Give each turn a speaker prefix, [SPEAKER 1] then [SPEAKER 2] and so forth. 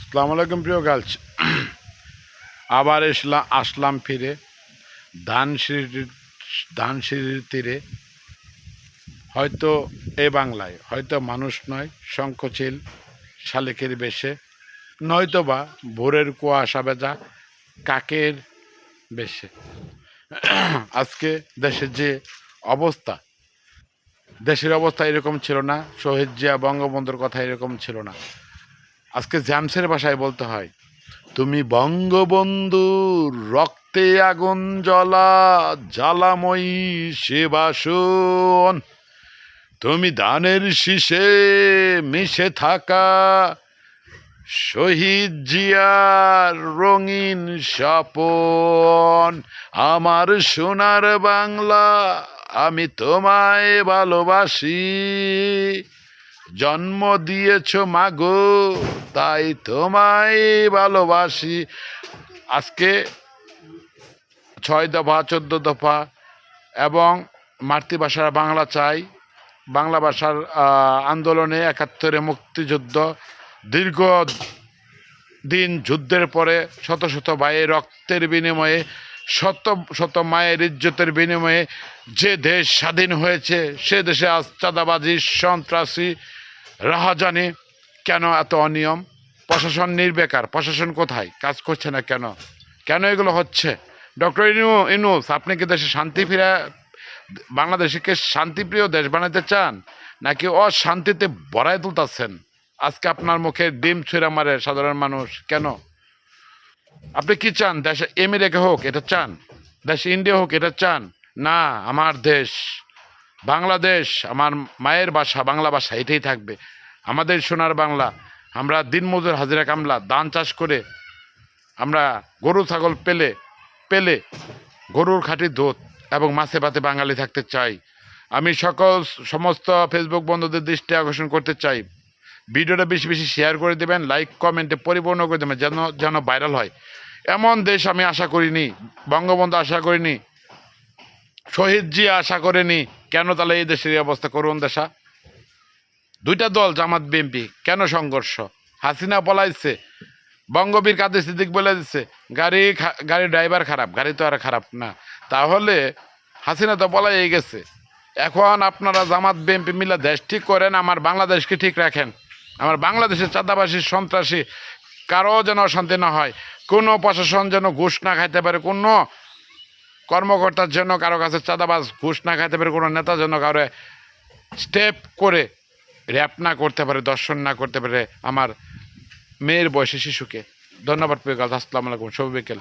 [SPEAKER 1] আসসালামু আলাইকুম প্রিয় গার্লস। আবার আসলাম ফিরে ধানসিঁড়ির তীরে। হয়তো এ বাংলায় হয়তো মানুষ নয়, শঙ্খচিল শালিকের বেশে, নয়তোবা ভোরের কুয়াশা ভেজা কাকের বেশে। আজকে দেশের যে অবস্থা, দেশের অবস্থা এরকম ছিল না। শহীদ জিয়া বঙ্গবন্ধুর কথা এরকম ছিল না। আজকে জ্যামসের ভাষায় বলতে হয়, তুমি বঙ্গবন্ধুর রক্তে আগুন জ্বলা জ্বালাময়ী সে বাসন, তুমি ধানের শীষে মিশে থাকা শহীদ জিয়ার রঙিন স্বপন। আমার সোনার বাংলা, আমি তোমায় ভালোবাসি, জন্ম দিয়েছ মাগো তাই তোমায় ভালোবাসি। আজকে 6 দফা 14 দফা এবং মাতৃভাষার বাংলা চাই, বাংলা ভাষার আন্দোলনে 71-এ মুক্তিযুদ্ধ, দীর্ঘ দিন যুদ্ধের পরে শত শত ভাইয়ের রক্তের বিনিময়ে, শত শত মায়ের ইজ্জতের বিনিময়ে যে দেশ স্বাধীন হয়েছে, সে দেশে আজ চাঁদাবাজি, সন্ত্রাসী, রাহাজানি। কেন এত অনিয়ম? প্রশাসন নির্বেকার। প্রশাসন কোথায়? কাজ করছে না কেন? কেন এগুলো হচ্ছে? ডক্টর ইউনূস, আপনি কি দেশে শান্তি ফিরে, বাংলাদেশকে শান্তিপ্রিয় দেশ বানাতে চান, নাকি অশান্তিতে ভরায় তুলতেছেন? আজকে আপনার মুখে ডিম ছুঁড়ে মারে সাধারণ মানুষ কেন? আপনি কি চান? দেশে আমেরিকা হোক এটা চান? দেশে ইন্ডিয়া হোক এটা চান? না, আমার দেশ বাংলাদেশ, আমার মায়ের ভাষা বাংলা ভাষা, এটাই থাকবে আমাদের সোনার বাংলা। আমরা দিনমজুর হাজিরা কামলা ধান চাষ করে আমরা গরু ছাগল পেলে গরুর খাঁটি দুধ এবং মাছে ভাতে বাঙালি থাকতে চাই। আমি সমস্ত ফেসবুক বন্ধুদের দৃষ্টি আকর্ষণ করতে চাই, ভিডিওটা বেশি বেশি শেয়ার করে দেবেন, লাইক কমেন্টে পরিপূর্ণ করে দেবেন, যেন যেন ভাইরাল হয়। এমন দেশ আমি আশা করিনি, বঙ্গবন্ধু আশা করিনি, শহীদ জিয়া আশা করেনি। কেন তাহলে এই দেশের এই অবস্থা? করুন দেশা। দুইটা দল, জামাত বিএনপি, কেন সংঘর্ষ? হাসিনা পলাইছে, বঙ্গবীর কাদের সিদ্দিক বলে দিচ্ছে গাড়ির ড্রাইভার খারাপ, গাড়ি তো আর খারাপ না। তাহলে হাসিনা তো পলাই গেছে। এখন আপনারা জামাত বিএনপি মিলে দেশ ঠিক করেন, আমার বাংলাদেশকে ঠিক রাখেন। আমার বাংলাদেশের চাঁদাবাসী সন্ত্রাসী কারো যেন অশান্তি না হয়, কোনো প্রশাসন যেন ঘুষ না খাইতে পারে, কোনো কর্মকর্তার জন্য কারো কাছে চাঁদাবাজ ঘুষ না খাইতে পারে, কোনো নেতা যেন কারো স্টেপ করে র্যাপ না করতে পারে, দর্শন না করতে পারে আমার মেয়ের বয়সী শিশুকে। ধন্যবাদ প্রিয় গাছ। আসসালামু আলাইকুম, শুভ বিকেল।